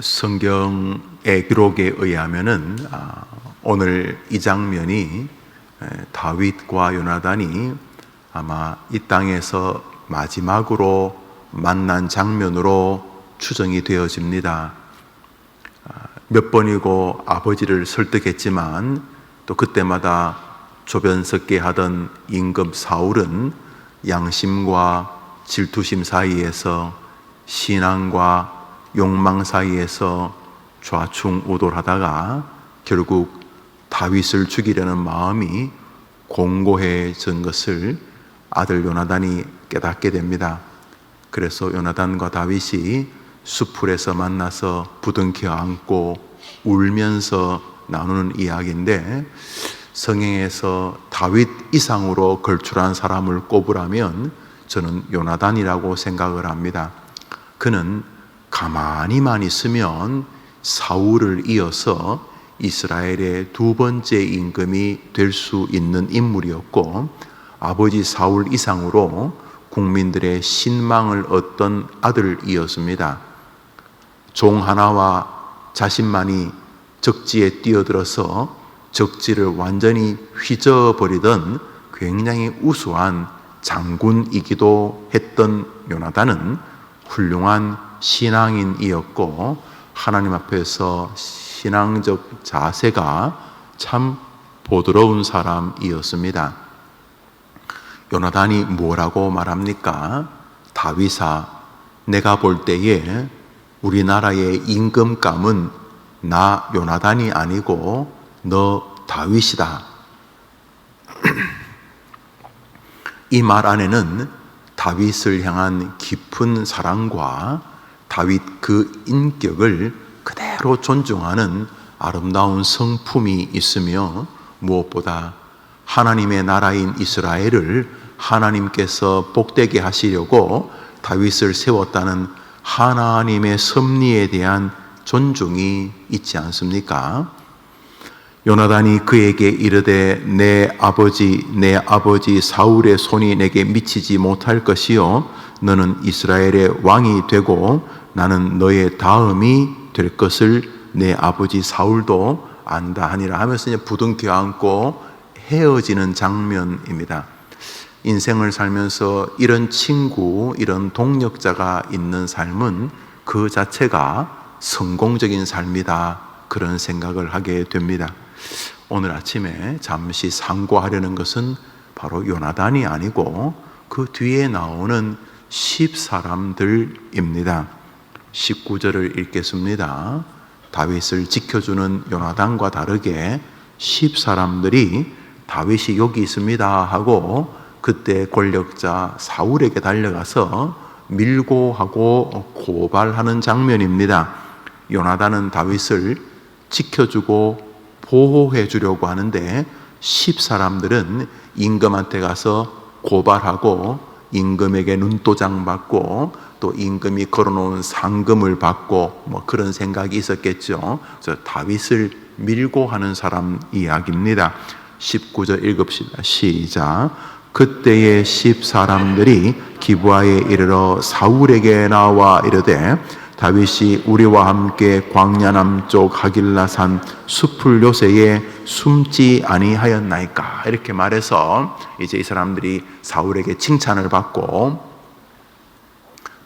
성경의 기록에 의하면은 오늘 이 장면이 다윗과 요나단이 아마 이 땅에서 마지막으로 만난 장면으로 추정이 되어집니다. 몇 번이고 아버지를 설득했지만 또 그때마다 조변석계 하던 임금 사울은 양심과 질투심 사이에서 신앙과 욕망 사이에서 좌충우돌하다가 결국 다윗을 죽이려는 마음이 공고해진 것을 아들 요나단이 깨닫게 됩니다. 그래서 요나단과 다윗이 수풀에서 만나서 부둥켜 안고 울면서 나누는 이야기인데, 성경에서 다윗 이상으로 걸출한 사람을 꼽으라면 저는 요나단이라고 생각을 합니다. 그는 가만히만 있으면 사울을 이어서 이스라엘의 두 번째 임금이 될 수 있는 인물이었고, 아버지 사울 이상으로 국민들의 신망을 얻던 아들이었습니다. 종 하나와 자신만이 적지에 뛰어들어서 적지를 완전히 휘저어버리던 굉장히 우수한 장군이기도 했던 요나단은 훌륭한 신앙인이었고, 하나님 앞에서 신앙적 자세가 참 보드러운 사람이었습니다. 요나단이 뭐라고 말합니까? 다윗아, 내가 볼 때에 우리나라의 임금감은 나 요나단이 아니고 너 다윗이다. 이 말 안에는 다윗을 향한 깊은 사랑과 다윗 그 인격을 그대로 존중하는 아름다운 성품이 있으며, 무엇보다 하나님의 나라인 이스라엘을 하나님께서 복되게 하시려고 다윗을 세웠다는 하나님의 섭리에 대한 존중이 있지 않습니까? 요나단이 그에게 이르되 내 아버지 사울의 손이 내게 미치지 못할 것이요 너는 이스라엘의 왕이 되고 나는 너의 다음이 될 것을 내 아버지 사울도 안다 하니라 하면서 이제 부둥켜 안고 헤어지는 장면입니다. 인생을 살면서 이런 친구, 이런 동력자가 있는 삶은 그 자체가 성공적인 삶이다, 그런 생각을 하게 됩니다. 오늘 아침에 잠시 상고하려는 것은 바로 요나단이 아니고 그 뒤에 나오는 10사람들입니다. 19절을 읽겠습니다. 다윗을 지켜주는 요나단과 다르게 10사람들이 다윗이 여기 있습니다 하고 그때 권력자 사울에게 달려가서 밀고 하고 고발하는 장면입니다. 요나단은 다윗을 지켜주고 보호해 주려고 하는데 10사람들은 임금한테 가서 고발하고 임금에게 눈도장 받고 또 임금이 걸어놓은 상금을 받고 뭐 그런 생각이 있었겠죠. 그래서 다윗을 밀고 하는 사람 이야기입니다. 19절 읽읍시다. 시작. 그때의 10사람들이 기브아에 이르러 사울에게 나와 이르되 다윗이 우리와 함께 광야 남쪽 하길라산 숲을 요새에 숨지 아니하였나이까, 이렇게 말해서 이제 이 사람들이 사울에게 칭찬을 받고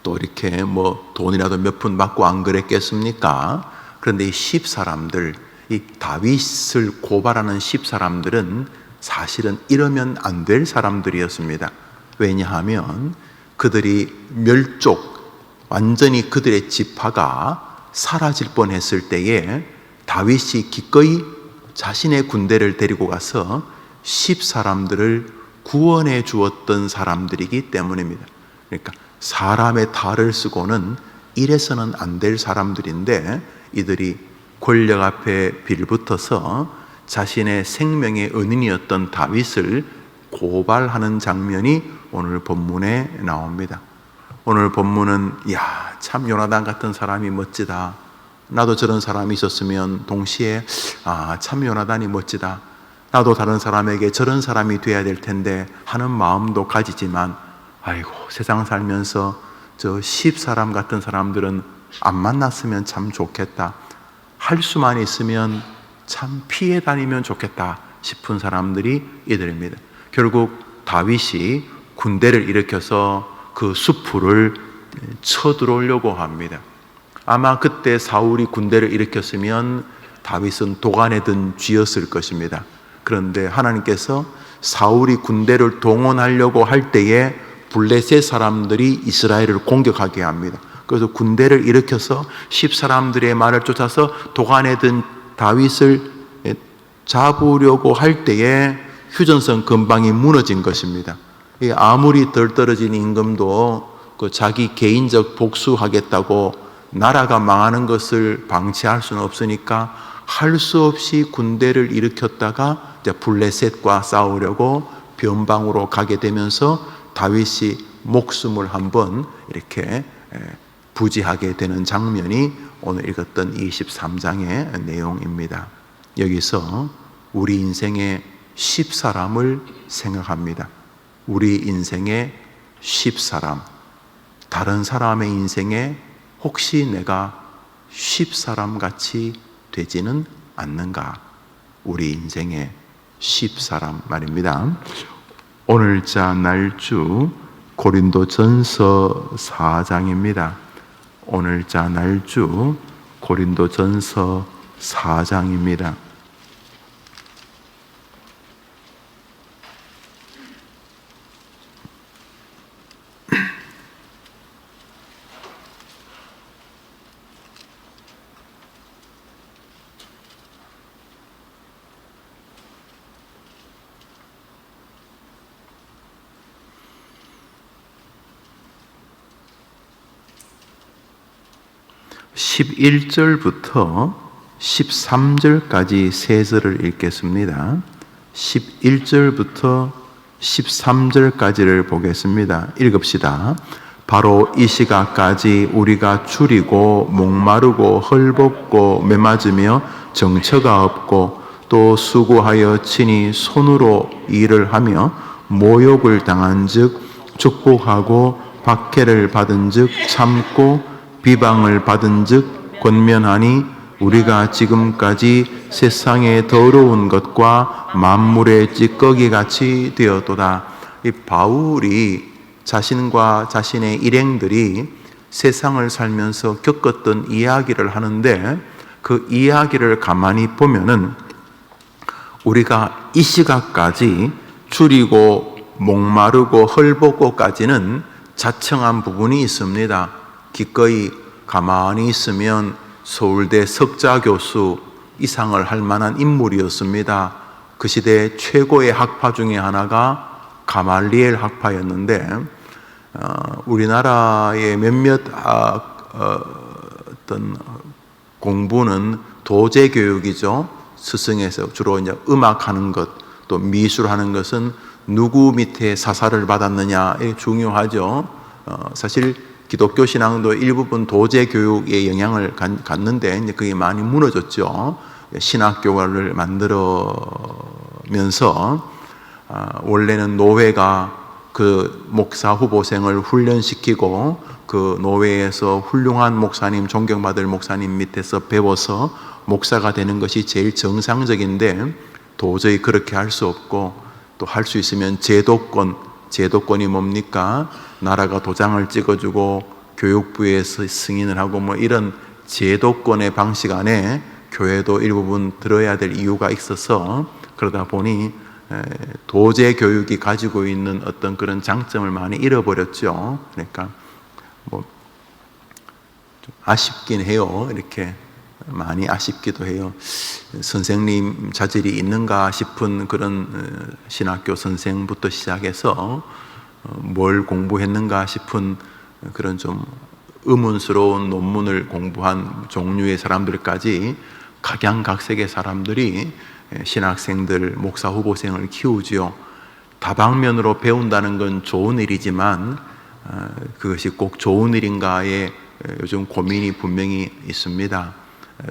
또 이렇게 뭐 돈이라도 몇 푼 받고 안 그랬겠습니까? 그런데 이 10사람들, 이 다윗을 고발하는 10사람들은 사실은 이러면 안 될 사람들이었습니다. 왜냐하면 그들이 완전히 그들의 지파가 사라질 뻔했을 때에 다윗이 기꺼이 자신의 군대를 데리고 가서 10사람들을 구원해 주었던 사람들이기 때문입니다. 그러니까 사람의 탈을 쓰고는 이래서는 안 될 사람들인데, 이들이 권력 앞에 빌붙어서 자신의 생명의 은인이었던 다윗을 고발하는 장면이 오늘 본문에 나옵니다. 오늘 본문은 참 요나단 같은 사람이 멋지다, 나도 저런 사람이 있었으면 동시에 참 요나단이 멋지다, 나도 다른 사람에게 저런 사람이 돼야 될 텐데 하는 마음도 가지지만, 아이고 세상 살면서 저 10사람 같은 사람들은 안 만났으면 참 좋겠다, 할 수만 있으면 참 피해 다니면 좋겠다 싶은 사람들이 이들입니다. 결국 다윗이 군대를 일으켜서 그 숲을 쳐들어오려고 합니다. 아마 그때 사울이 군대를 일으켰으면 다윗은 도간에 든 쥐였을 것입니다. 그런데 하나님께서 사울이 군대를 동원하려고 할 때에 블레셋 사람들이 이스라엘을 공격하게 합니다. 그래서 군대를 일으켜서 10사람들의 말을 쫓아서 도간에 든 다윗을 잡으려고 할 때에 휴전선 근방이 무너진 것입니다. 아무리 덜 떨어진 임금도 그 자기 개인적 복수하겠다고 나라가 망하는 것을 방치할 수는 없으니까 할 수 없이 군대를 일으켰다가 이제 블레셋과 싸우려고 변방으로 가게 되면서 다윗이 목숨을 한번 이렇게 부지하게 되는 장면이 오늘 읽었던 23장의 내용입니다. 여기서 우리 인생의 10사람을 생각합니다. 우리 인생의 10사람, 다른 사람의 인생에 혹시 내가 10사람 같이 되지는 않는가? 우리 인생의 10사람 말입니다. 오늘자 날주 고린도전서 4장입니다. 오늘자 날주 고린도전서 4장입니다. 11절부터 13절까지 세 절을 읽겠습니다. 11절부터 13절까지를 보겠습니다. 읽읍시다. 바로 이 시각까지 우리가 줄이고 목마르고 헐벗고 매맞으며 정처가 없고 또 수고하여 친히 손으로 일을 하며 모욕을 당한 즉 축복하고 박해를 받은 즉 참고 비방을 받은 즉 권면하니 우리가 지금까지 세상의 더러운 것과 만물의 찌꺼기 같이 되었도다. 이 바울이 자신과 자신의 일행들이 세상을 살면서 겪었던 이야기를 하는데 그 이야기를 가만히 보면은 우리가 이 시각까지 줄이고 목마르고 헐벗고까지는 자청한 부분이 있습니다. 기꺼이 가만히 있으면 서울대 석자 교수 이상을 할 만한 인물이었습니다. 그 시대 최고의 학파 중에 하나가 가말리엘 학파였는데 우리나라의 몇몇 어떤 공부는 도제 교육이죠. 스승에서 주로 이제 음악하는 것, 또 미술하는 것은 누구 밑에 사사를 받았느냐 중요하죠. 사실 기독교 신앙도 일부분 도제 교육의 영향을 갖는데 이제 그게 많이 무너졌죠. 신학교를 만들면서 원래는 노회가 그 목사 후보생을 훈련시키고 그 노회에서 훌륭한 목사님, 존경받을 목사님 밑에서 배워서 목사가 되는 것이 제일 정상적인데 도저히 그렇게 할 수 없고 또 할 수 있으면 제도권이 뭡니까? 나라가 도장을 찍어주고 교육부에서 승인을 하고 뭐 이런 제도권의 방식 안에 교회도 일부분 들어야 될 이유가 있어서 그러다 보니 도제 교육이 가지고 있는 어떤 그런 장점을 많이 잃어버렸죠. 그러니까 뭐 좀 아쉽긴 해요. 이렇게 많이 아쉽기도 해요. 선생님 자질이 있는가 싶은 그런 신학교 선생부터 시작해서 뭘 공부했는가 싶은 그런 좀 의문스러운 논문을 공부한 종류의 사람들까지 각양각색의 사람들이 신학생들, 목사 후보생을 키우지요. 다방면으로 배운다는 건 좋은 일이지만 그것이 꼭 좋은 일인가에 요즘 고민이 분명히 있습니다.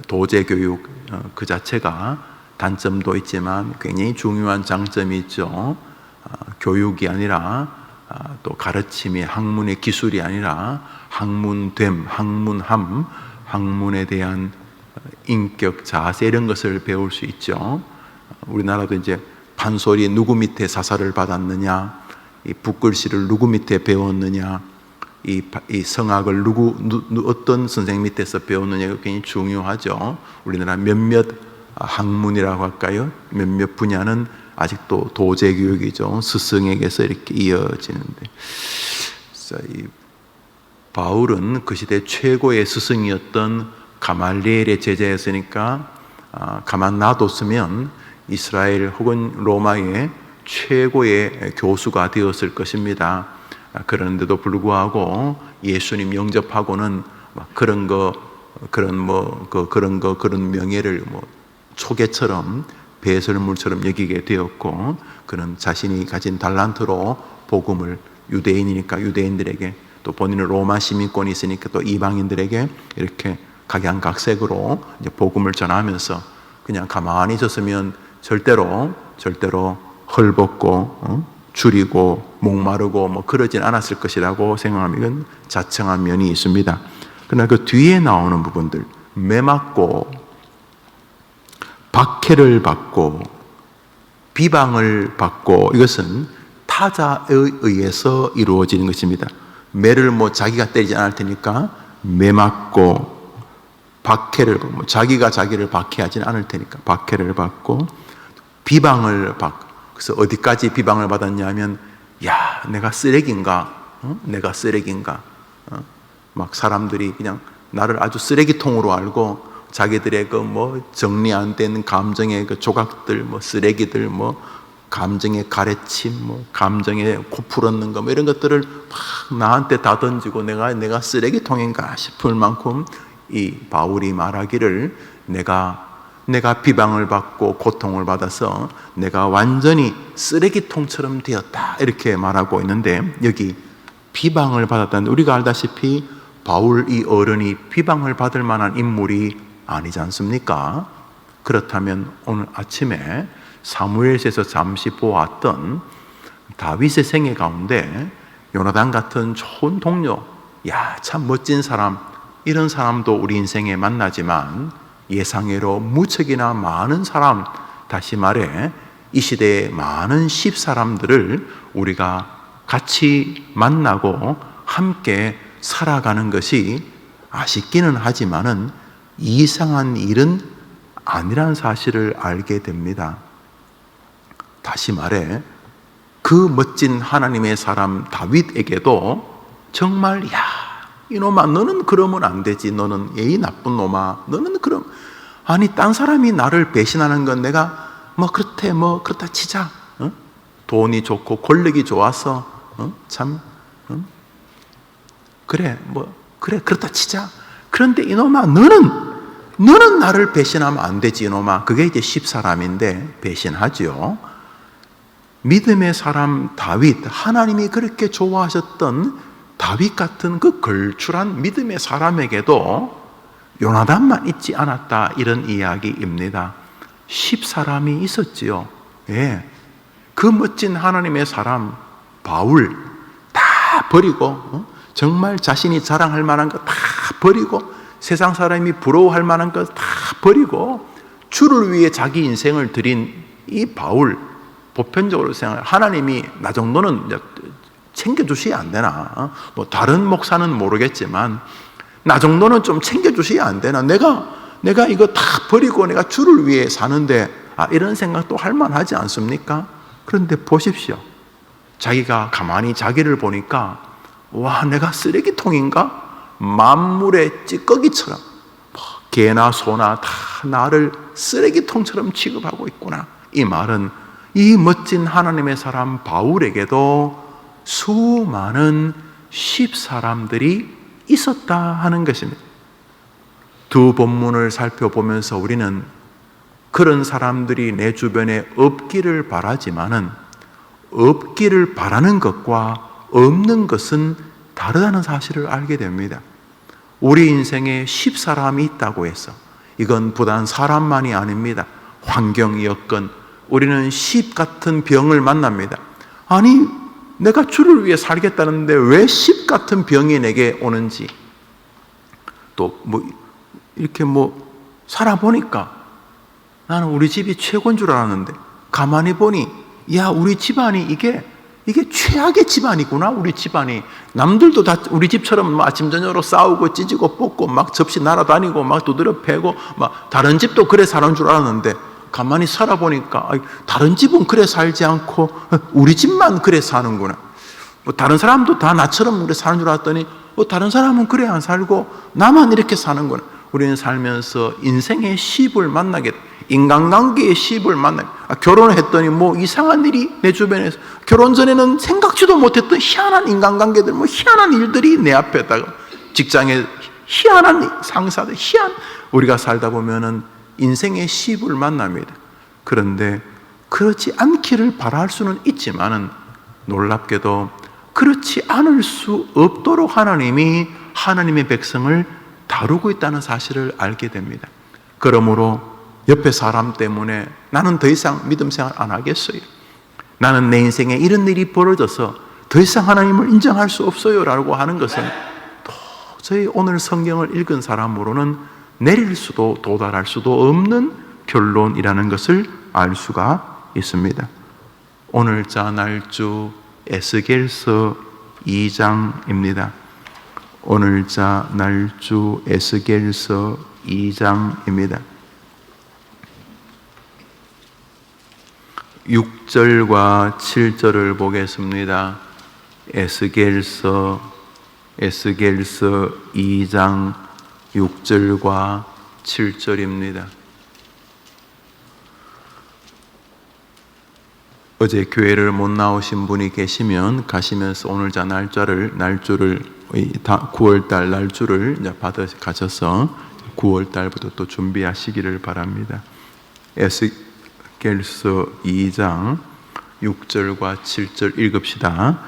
도제 교육 그 자체가 단점도 있지만 굉장히 중요한 장점이 있죠. 교육이 아니라 또 가르침이 학문의 기술이 아니라 학문됨, 학문함, 학문에 대한 인격, 자세 이런 것을 배울 수 있죠. 우리나라도 이제 판소리 누구 밑에 사사를 받았느냐, 이 붓글씨를 누구 밑에 배웠느냐, 이 성악을 어떤 선생님 밑에서 배웠느냐가 굉장히 중요하죠. 우리나라 몇몇 학문이라고 할까요? 몇몇 분야는 아직도 도제 교육이죠. 스승에게서 이렇게 이어지는데, 이 바울은 그 시대 최고의 스승이었던 가말리엘의 제자였으니까 가만 놔뒀으면 이스라엘 혹은 로마의 최고의 교수가 되었을 것입니다. 그런데도 불구하고 예수님 영접하고는 그런 명예를 초계처럼 배설물처럼 여기게 되었고, 그는 자신이 가진 달란트로 복음을 유대인이니까 유대인들에게, 또 본인은 로마 시민권이 있으니까 또 이방인들에게 이렇게 각양각색으로 이제 복음을 전하면서 그냥 가만히 있었으면 절대로 헐벗고 줄이고 목마르고 그러진 않았을 것이라고 생각하면 자청한 면이 있습니다. 그러나 그 뒤에 나오는 부분들, 매맞고 박해를 받고 비방을 받고, 이것은 타자에 의해서 이루어지는 것입니다. 매를 자기가 때리지 않을 테니까 매맞고, 박해를 받고, 자기가 자기를 박해하지는 않을 테니까 박해를 받고, 비방을 받고. 그래서 어디까지 비방을 받았냐면, 야, 내가 쓰레기인가? 내가 쓰레기인가? 막 사람들이 그냥 나를 아주 쓰레기통으로 알고, 자기들의 정리 안 된 감정의 조각들, 쓰레기들, 감정의 가래침, 감정의 코 풀었는 거, 이런 것들을 막 나한테 다 던지고 내가 쓰레기통인가 싶을 만큼 이 바울이 말하기를 내가 비방을 받고 고통을 받아서 내가 완전히 쓰레기통처럼 되었다, 이렇게 말하고 있는데, 여기 비방을 받았다는데, 우리가 알다시피 바울 이 어른이 비방을 받을 만한 인물이 아니지 않습니까? 그렇다면 오늘 아침에 사무엘서에서 잠시 보았던 다윗의 생애 가운데 요나단 같은 좋은 동료, 야, 참 멋진 사람, 이런 사람도 우리 인생에 만나지만 예상외로 무척이나 많은 사람, 다시 말해 이 시대의 많은 십사람들을 우리가 같이 만나고 함께 살아가는 것이 아쉽기는 하지만은 이상한 일은 아니라는 사실을 알게 됩니다. 다시 말해 그 멋진 하나님의 사람 다윗에게도 정말, 야, 이놈아, 너는 그러면 안 되지, 너는 이 나쁜 놈아, 너는 아니 딴 사람이 나를 배신하는 건 내가 그렇다 치자, 돈이 좋고 권력이 좋아서 그래 그렇다 치자. 그런데 이놈아, 너는 나를 배신하면 안 되지, 이놈아. 그게 이제 십사람인데 배신하죠. 믿음의 사람 다윗, 하나님이 그렇게 좋아하셨던 다윗 같은 그 걸출한 믿음의 사람에게도 요나단만 있지 않았다, 이런 이야기입니다. 십사람이 있었지요. 예. 그 멋진 하나님의 사람 바울 다 버리고, 정말 자신이 자랑할 만한 거 다 버리고, 세상 사람이 부러워할 만한 것 다 버리고 주를 위해 자기 인생을 드린 이 바울, 보편적으로 생각해 하나님이 나 정도는 챙겨주셔야 안 되나? 다른 목사는 모르겠지만 나 정도는 좀 챙겨주셔야 안 되나? 내가 이거 다 버리고 내가 주를 위해 사는데, 이런 생각도 할 만하지 않습니까? 그런데 보십시오. 자기가 가만히 자기를 보니까, 와, 내가 쓰레기통인가? 만물의 찌꺼기처럼 개나 소나 다 나를 쓰레기통처럼 취급하고 있구나. 이 말은 이 멋진 하나님의 사람 바울에게도 수많은 십사람들이 있었다 하는 것입니다. 두 본문을 살펴보면서 우리는 그런 사람들이 내 주변에 없기를 바라지만은 없기를 바라는 것과 없는 것은 다르다는 사실을 알게 됩니다. 우리 인생에 십사람이 있다고 해서 이건 부단 사람만이 아닙니다. 환경, 여건, 우리는 십 같은 병을 만납니다. 아니 내가 주를 위해 살겠다는데 왜 십 같은 병이 내게 오는지, 또 이렇게 살아보니까 나는 우리 집이 최고인 줄 알았는데 가만히 보니 우리 집안이 이게 최악의 집안이구나. 우리 집안이 남들도 다 우리 집처럼 아침 저녁으로 싸우고 찢고 뽑고 막 접시 날아다니고 막 두드려 패고 막 다른 집도 그래 사는 줄 알았는데 가만히 살아보니까 다른 집은 그래 살지 않고 우리 집만 그래 사는구나. 다른 사람도 다 나처럼 그래 사는 줄 알았더니 다른 사람은 그래 안 살고 나만 이렇게 사는구나. 우리는 살면서 인생의 시입을 만나게 돼. 인간관계의 시입을 만나게 돼. 결혼을 했더니 이상한 일이 내 주변에서, 결혼 전에는 생각지도 못했던 희한한 인간관계들, 희한한 일들이 내 앞에다가, 직장에 희한한 상사들, 우리가 살다 보면은 인생의 시입을 만납니다. 그런데 그렇지 않기를 바랄 수는 있지만은 놀랍게도 그렇지 않을 수 없도록 하나님이 하나님의 백성을 다루고 있다는 사실을 알게 됩니다. 그러므로 옆에 사람 때문에 나는 더 이상 믿음 생활 안 하겠어요. 나는 내 인생에 이런 일이 벌어져서 더 이상 하나님을 인정할 수 없어요 라고 하는 것은 도저히 오늘 성경을 읽은 사람으로는 내릴 수도 도달할 수도 없는 결론이라는 것을 알 수가 있습니다. 오늘자 날주 에스겔서 2장입니다. 오늘자 날주 에스겔서 2장입니다. 6절과 7절을 보겠습니다. 에스겔서 2장 6절과 7절입니다. 어제 교회를 못 나오신 분이 계시면 가시면서 오늘자 날주를 9월달 날주를 받아 가셔서 9월달부터 또 준비하시기를 바랍니다. 에스겔서 2장 6절과 7절 읽읍시다.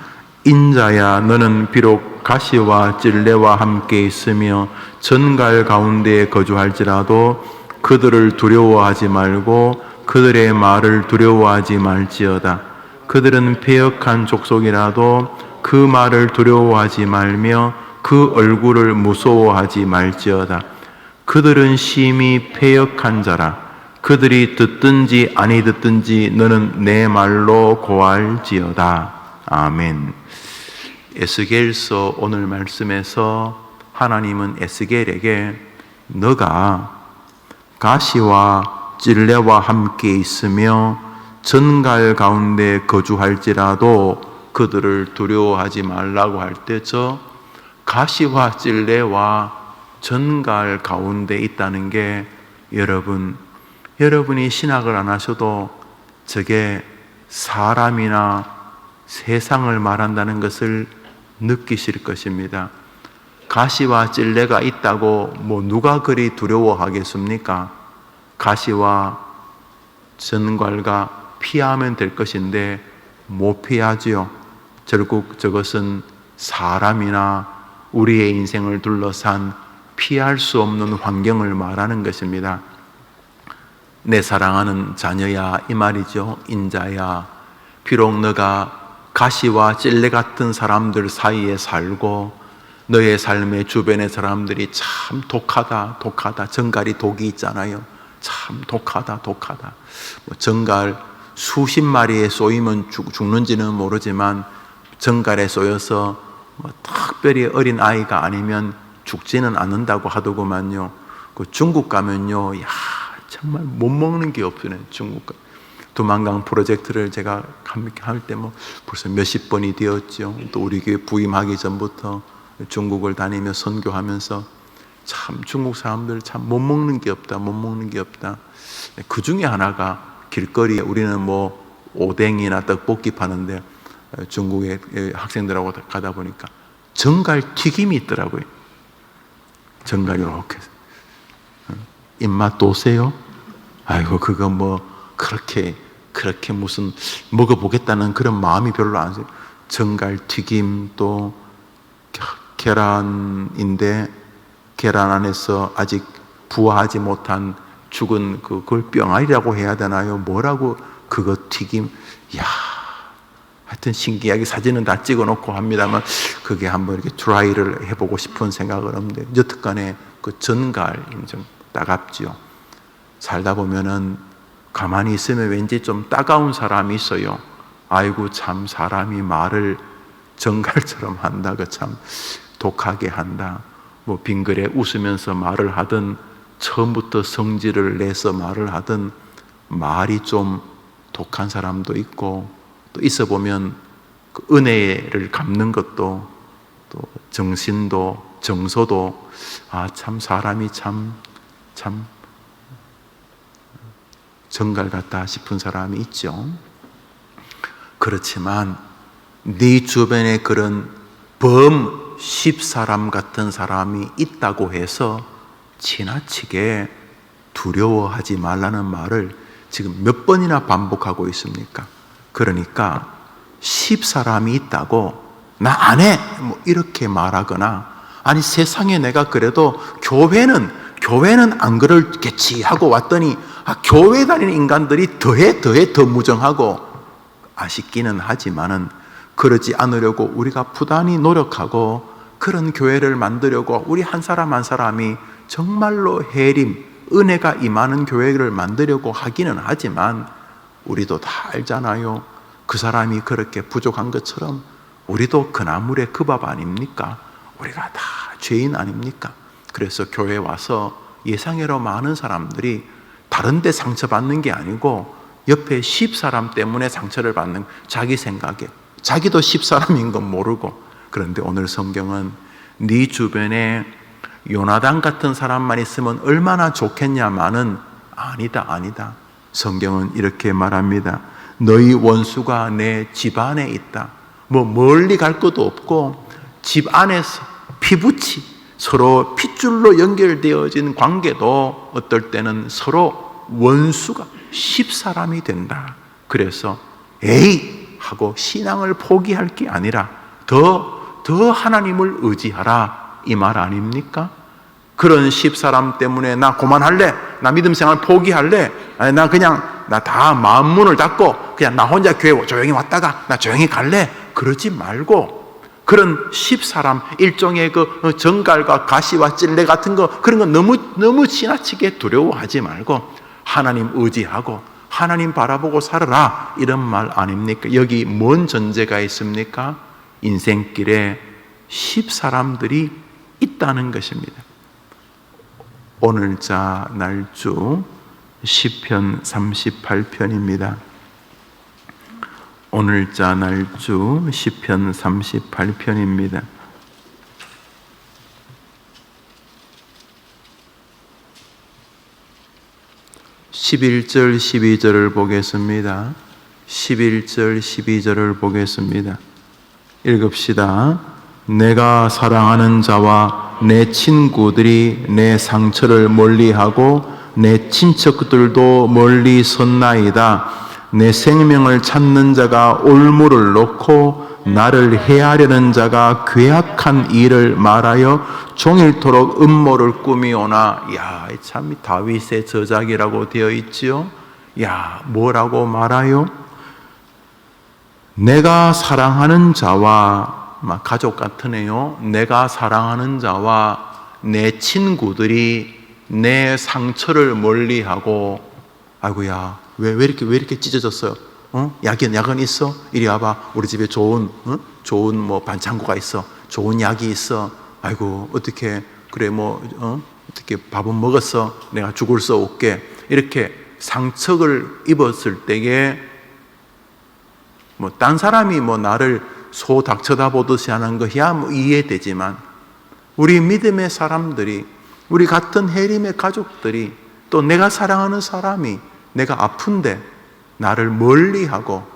인자야, 너는 비록 가시와 찔레와 함께 있으며 전갈 가운데 거주할지라도 그들을 두려워하지 말고 그들의 말을 두려워하지 말지어다. 그들은 패역한 족속이라도 그 말을 두려워하지 말며 그 얼굴을 무서워하지 말지어다. 그들은 심히 패역한 자라. 그들이 듣든지 아니 듣든지 너는 내 말로 고할지어다. 아멘. 에스겔서 오늘 말씀에서 하나님은 에스겔에게 너가 가시와 찔레와 함께 있으며 전갈 가운데 거주할지라도 그들을 두려워하지 말라고 할 때 저 가시와 찔레와 전갈 가운데 있다는 게 여러분이 신학을 안 하셔도 저게 사람이나 세상을 말한다는 것을 느끼실 것입니다. 가시와 찔레가 있다고 누가 그리 두려워하겠습니까? 가시와 전갈과 피하면 될 것인데 못 피하지요. 결국 저것은 사람이나 우리의 인생을 둘러싼 피할 수 없는 환경을 말하는 것입니다. 내 사랑하는 자녀야 이 말이죠. 인자야, 비록 너가 가시와 찔레 같은 사람들 사이에 살고 너의 삶의 주변의 사람들이 참 독하다. 전갈이 독이 있잖아요. 참 독하다. 전갈 수십 마리에 쏘이면 죽는지는 모르지만 전갈에 쏘여서 특별히 어린 아이가 아니면 죽지는 않는다고 하더구만요. 중국 가면요, 정말 못 먹는 게 없어요. 중국 가. 두만강 프로젝트를 제가 할 때 벌써 몇십 번이 되었죠. 또 우리 교회 부임하기 전부터 중국을 다니며 선교하면서 참 중국 사람들 참 못 먹는 게 없다. 그 중에 하나가 길거리에 우리는 오뎅이나 떡볶이 파는데 중국의 학생들하고 가다 보니까 전갈 튀김이 있더라고요. 전갈 이렇게 입맛 도세요? 아이고 그거 그렇게 무슨 먹어보겠다는 그런 마음이 별로 안 돼요. 전갈 튀김 또 계란인데 계란 안에서 아직 부화하지 못한 죽은 그걸 뿅알이라고 해야 되나요? 뭐라고 그거 튀김. 하여튼 신기하게 사진은 다 찍어놓고 합니다만 그게 한번 이렇게 트라이를 해보고 싶은 생각은 없는데 여튼간에 그 전갈이 좀 따갑지요. 살다 보면은 가만히 있으면 왠지 좀 따가운 사람이 있어요. 아이고 참 사람이 말을 전갈처럼 한다. 그 참 독하게 한다. 뭐 빙그레 웃으면서 말을 하든 처음부터 성질을 내서 말을 하든 말이 좀 독한 사람도 있고 또 있어 보면 그 은혜를 갚는 것도 또 정신도 정서도 참 사람이 참 정갈 같다 싶은 사람이 있죠. 그렇지만 네 주변에 그런 범 10사람 같은 사람이 있다고 해서 지나치게 두려워하지 말라는 말을 지금 몇 번이나 반복하고 있습니까? 그러니까 10사람이 있다고 나 안 해! 뭐 이렇게 말하거나 아니 세상에 내가 그래도 교회는 안 그럴겠지 하고 왔더니 교회 다니는 인간들이 더 무정하고 아쉽기는 하지만은 그러지 않으려고 우리가 부단히 노력하고 그런 교회를 만들려고 우리 한 사람 한 사람이 정말로 해림, 은혜가 임하는 교회를 만들려고 하기는 하지만 우리도 다 알잖아요. 그 사람이 그렇게 부족한 것처럼 우리도 그 나물의 그 밥 아닙니까? 우리가 다 죄인 아닙니까? 그래서 교회 와서 예상외로 많은 사람들이 다른 데 상처받는 게 아니고 옆에 10사람 때문에 상처를 받는 자기 생각에 자기도 10사람인 건 모르고 그런데 오늘 성경은 네 주변에 요나단 같은 사람만 있으면 얼마나 좋겠냐마는 아니다. 성경은 이렇게 말합니다. 너희 원수가 내 집 안에 있다. 뭐 멀리 갈 것도 없고 집 안에서 피부치 서로 핏줄로 연결되어진 관계도 어떨 때는 서로 원수가 10사람이 된다. 그래서 에이 하고 신앙을 포기할 게 아니라 더 하나님을 의지하라 이 말 아닙니까? 그런 10사람 때문에 나 그만할래? 나 믿음 생활 포기할래? 아니 나 다 마음 문을 닫고 그냥 나 혼자 교회 조용히 왔다가 나 조용히 갈래? 그러지 말고 그런 10사람 일종의 그 정갈과 가시와 찔레 같은 거 그런 거 너무 지나치게 두려워하지 말고 하나님 의지하고 하나님 바라보고 살아라 이런 말 아닙니까? 여기 뭔 전제가 있습니까? 인생길에 10사람들이 있다는 것입니다. 오늘자 날주 시편 38편입니다. 오늘자 날주 시편 38편입니다. 11절 12절을 보겠습니다. 11절 12절을 보겠습니다. 읽읍시다. 내가 사랑하는 자와 내 친구들이 내 상처를 멀리하고 내 친척들도 멀리 섰나이다. 내 생명을 찾는 자가 올무를 놓고 나를 해하려는 자가 괴악한 일을 말하여 종일토록 음모를 꾸미오나. 야, 참 다윗의 저작이라고 되어 있지요. 야, 뭐라고 말하요? 내가 사랑하는 자와 가족 같으네요. 내가 사랑하는 자와 내 친구들이 내 상처를 멀리하고 아이고야 왜 이렇게 찢어졌어요? 약은 있어? 이리 와봐. 우리 집에 좋은 뭐 반창고가 있어. 좋은 약이 있어. 아이고 어떻게 그래 어떻게 밥은 먹었어? 내가 죽을 수 없게. 이렇게 상처를 입었을 때에 딴 사람이 나를 소 닭 쳐다보듯이 하는 것이야 이해되지만 우리 믿음의 사람들이 우리 같은 해림의 가족들이 또 내가 사랑하는 사람이 내가 아픈데 나를 멀리하고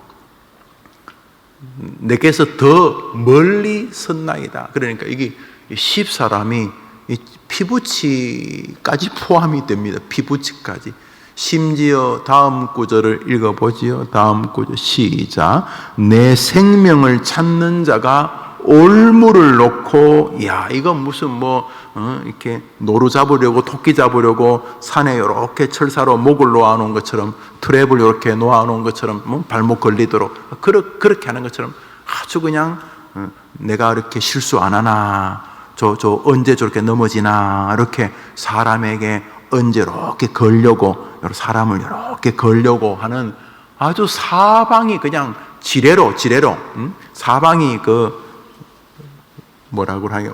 내게서 더 멀리 섰나이다. 그러니까 이게 10사람이 피부치까지 포함이 됩니다. 피부치까지. 심지어 다음 구절을 읽어보지요. 다음 구절 시작. 내 생명을 찾는 자가 올무를 놓고, 야, 이건 무슨 이렇게 노루 잡으려고, 토끼 잡으려고 산에 이렇게 철사로 목을 놓아놓은 것처럼, 트랩을 이렇게 놓아놓은 것처럼, 발목 걸리도록, 그렇게 하는 것처럼 아주 그냥, 내가 이렇게 실수 안 하나, 저 언제 저렇게 넘어지나, 이렇게 사람에게 언제 이렇게 걸려고, 사람을 이렇게 걸려고 하는 아주 사방이 그냥 지뢰로, 사방이 뭐라고 하냐,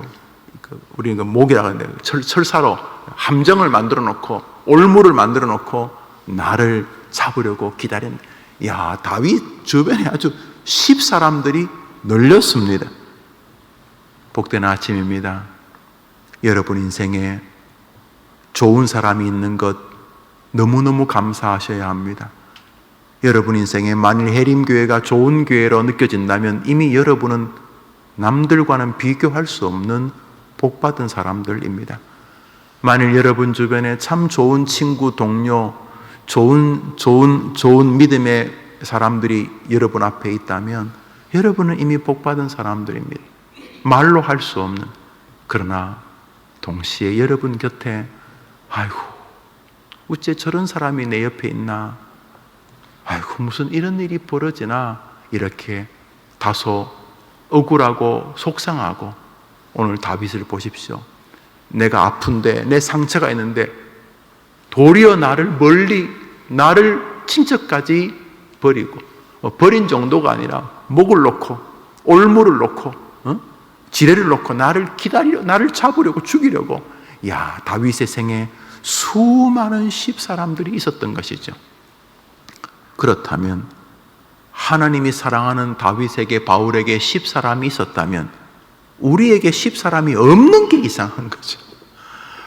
우리는 목이라고 하는데, 철사로 함정을 만들어 놓고, 올무를 만들어 놓고, 나를 잡으려고 기다린, 야, 다윗 주변에 아주 10사람들이 널렸습니다. 복된 아침입니다. 여러분 인생에 좋은 사람이 있는 것 너무너무 감사하셔야 합니다. 여러분 인생에 만일 해림교회가 좋은 교회로 느껴진다면 이미 여러분은 남들과는 비교할 수 없는 복받은 사람들입니다. 만일 여러분 주변에 참 좋은 친구, 동료, 좋은 믿음의 사람들이 여러분 앞에 있다면 여러분은 이미 복받은 사람들입니다. 말로 할 수 없는. 그러나 동시에 여러분 곁에 아이고, 어째 저런 사람이 내 옆에 있나, 아이고 무슨 이런 일이 벌어지나, 이렇게 다소 억울하고 속상하고, 오늘 다윗을 보십시오. 내가 아픈데, 내 상처가 있는데 도리어 나를 친척까지 버리고, 버린 정도가 아니라 목을 놓고 올무를 놓고 지뢰를 놓고 나를 잡으려고 죽이려고. 야, 다윗의 생에 수많은 10사람들이 있었던 것이죠. 그렇다면 하나님이 사랑하는 다윗에게, 바울에게 10사람이 있었다면 우리에게 10사람이 없는 게 이상한 거죠.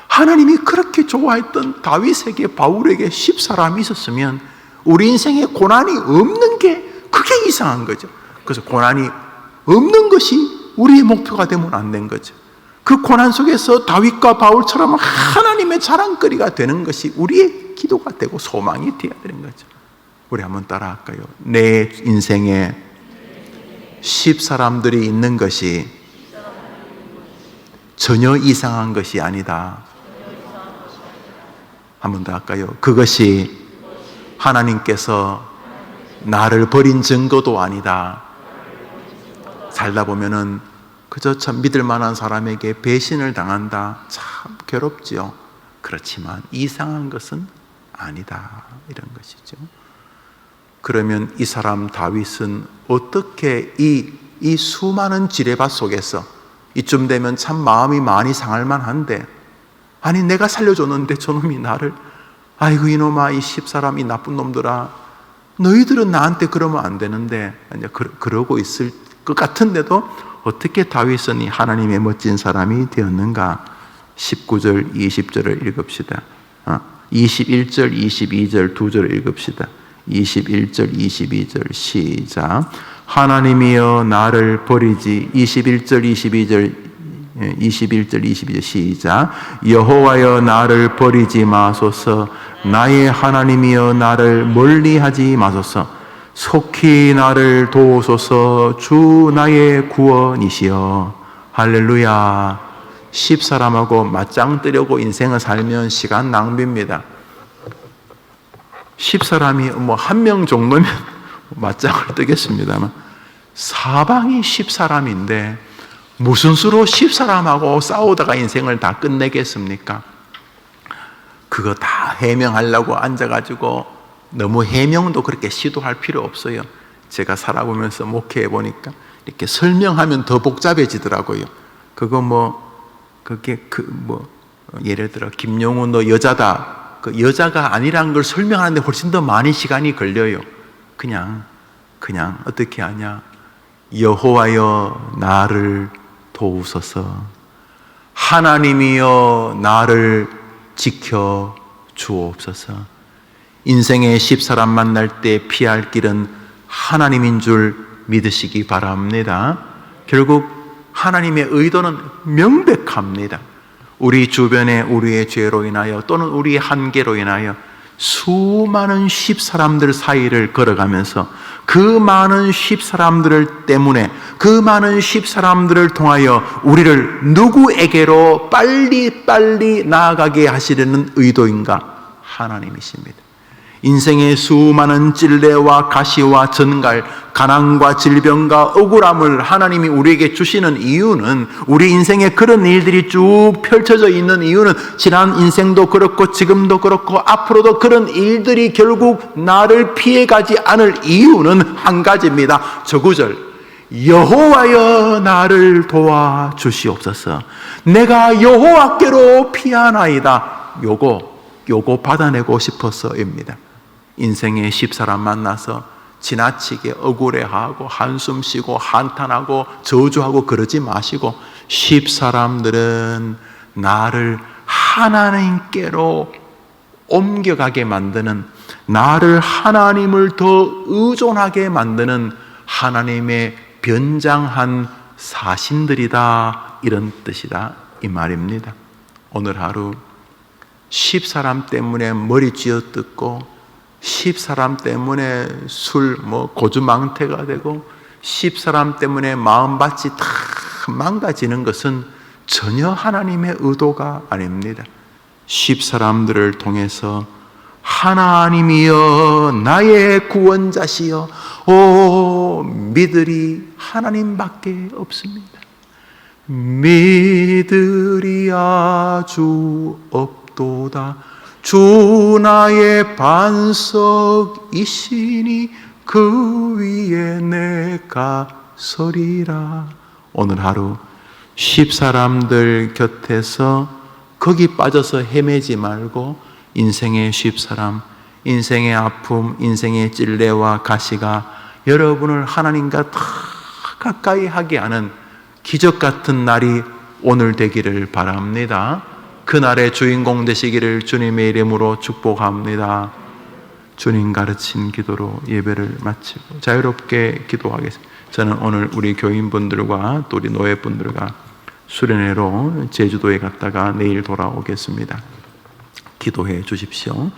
하나님이 그렇게 좋아했던 다윗에게, 바울에게 10사람이 있었으면 우리 인생에 고난이 없는 게 그게 이상한 거죠. 그래서 고난이 없는 것이 우리의 목표가 되면 안 된 거죠. 그 고난 속에서 다윗과 바울처럼 하나님의 자랑거리가 되는 것이 우리의 기도가 되고 소망이 되어야 되는 거죠. 우리 한번 따라 할까요? 내 인생에 10사람들이 있는 것이 전혀 이상한 것이 아니다. 한번 더 할까요? 그것이 하나님께서 나를 버린 증거도 아니다. 살다 보면은 그저 참 믿을 만한 사람에게 배신을 당한다. 참 괴롭지요. 그렇지만 이상한 것은 아니다. 이런 것이죠. 그러면 이 사람 다윗은 어떻게 이 수많은 지뢰밭 속에서, 이쯤 되면 참 마음이 많이 상할 만한데, 아니 내가 살려줬는데 저놈이 나를, 아이고 이놈아, 이 10사람, 이 나쁜 놈들아, 너희들은 나한테 그러면 안 되는데, 그러고 있을 것 같은데도 어떻게 다윗은 이 하나님의 멋진 사람이 되었는가? 19절 20절을 읽읍시다. 21절 22절 두 절을 읽읍시다. 21절 22절 시작. 하나님이여 나를 버리지. 21절 22절 시작. 여호와여 나를 버리지 마소서. 나의 하나님이여 나를 멀리하지 마소서. 속히 나를 도우소서. 주 나의 구원이시여. 할렐루야. 10사람하고 맞짱 뜨려고 인생을 살면 시간 낭비입니다. 10사람이 한 명 정도면 맞짱을 뜨겠습니다만, 사방이 10사람인데 무슨 수로 10사람하고 싸우다가 인생을 다 끝내겠습니까? 그거 다 해명하려고 앉아가지고 너무 해명도 그렇게 시도할 필요 없어요. 제가 살아보면서 목회해 보니까 이렇게 설명하면 더 복잡해지더라고요. 예를 들어 김용훈 너 여자다. 그 여자가 아니란 걸 설명하는데 훨씬 더 많은 시간이 걸려요. 그냥 어떻게 하냐? 여호와여 나를 도우소서. 하나님이여 나를 지켜 주옵소서. 인생의 10사람 만날 때 피할 길은 하나님인 줄 믿으시기 바랍니다. 결국 하나님의 의도는 명백합니다. 우리 주변에 우리의 죄로 인하여 또는 우리의 한계로 인하여 수많은 10사람들 사이를 걸어가면서 그 많은 10사람들을 때문에, 그 많은 10사람들을 통하여 우리를 누구에게로 빨리 나아가게 하시려는 의도인가? 하나님이십니다. 인생의 수많은 찔레와 가시와 전갈, 가난과 질병과 억울함을 하나님이 우리에게 주시는 이유는, 우리 인생에 그런 일들이 쭉 펼쳐져 있는 이유는, 지난 인생도 그렇고 지금도 그렇고 앞으로도 그런 일들이 결국 나를 피해가지 않을 이유는 한 가지입니다. 저 구절, 여호와여 나를 도와주시옵소서. 내가 여호와께로 피하나이다. 요거 받아내고 싶어서입니다. 인생의 10사람 만나서 지나치게 억울해하고 한숨 쉬고 한탄하고 저주하고 그러지 마시고, 10사람들은 나를 하나님께로 옮겨가게 만드는, 나를 하나님을 더 의존하게 만드는 하나님의 변장한 사신들이다, 이런 뜻이다 이 말입니다. 오늘 하루 10사람 때문에 머리 쥐어뜯고, 10사람 때문에 고주망태가 되고, 10사람 때문에 마음밭이 다 망가지는 것은 전혀 하나님의 의도가 아닙니다. 10사람들을 통해서 하나님이여 나의 구원자시여, 믿으리 하나님밖에 없습니다. 믿으리 아주 없도다. 주 나의 반석이시니 그 위에 내가 서리라. 오늘 하루 10사람들 곁에서 거기 빠져서 헤매지 말고, 인생의 10사람, 인생의 아픔, 인생의 찔레와 가시가 여러분을 하나님과 더 가까이 하게 하는 기적 같은 날이 오늘 되기를 바랍니다. 그날의 주인공 되시기를 주님의 이름으로 축복합니다. 주님 가르친 기도로 예배를 마치고 자유롭게 기도하겠습니다. 저는 오늘 우리 교인분들과 또 우리 노예분들과 수련회로 제주도에 갔다가 내일 돌아오겠습니다. 기도해 주십시오.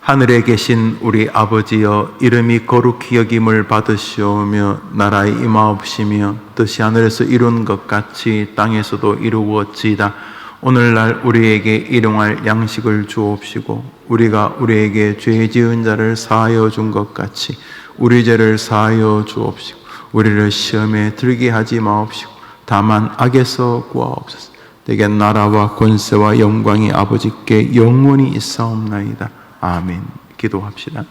하늘에 계신 우리 아버지여, 이름이 거룩히 여김을 받으시오며 나라의 임하옵시며 뜻이 하늘에서 이룬 것 같이 땅에서도 이루어지이다. 오늘날 우리에게 일용할 양식을 주옵시고, 우리가 우리에게 죄 지은 자를 사하여 준 것 같이 우리 죄를 사하여 주옵시고, 우리를 시험에 들게 하지 마옵시고 다만 악에서 구하옵소서. 내게 나라와 권세와 영광이 아버지께 영원히 있사옵나이다. 아멘. 기도합시다.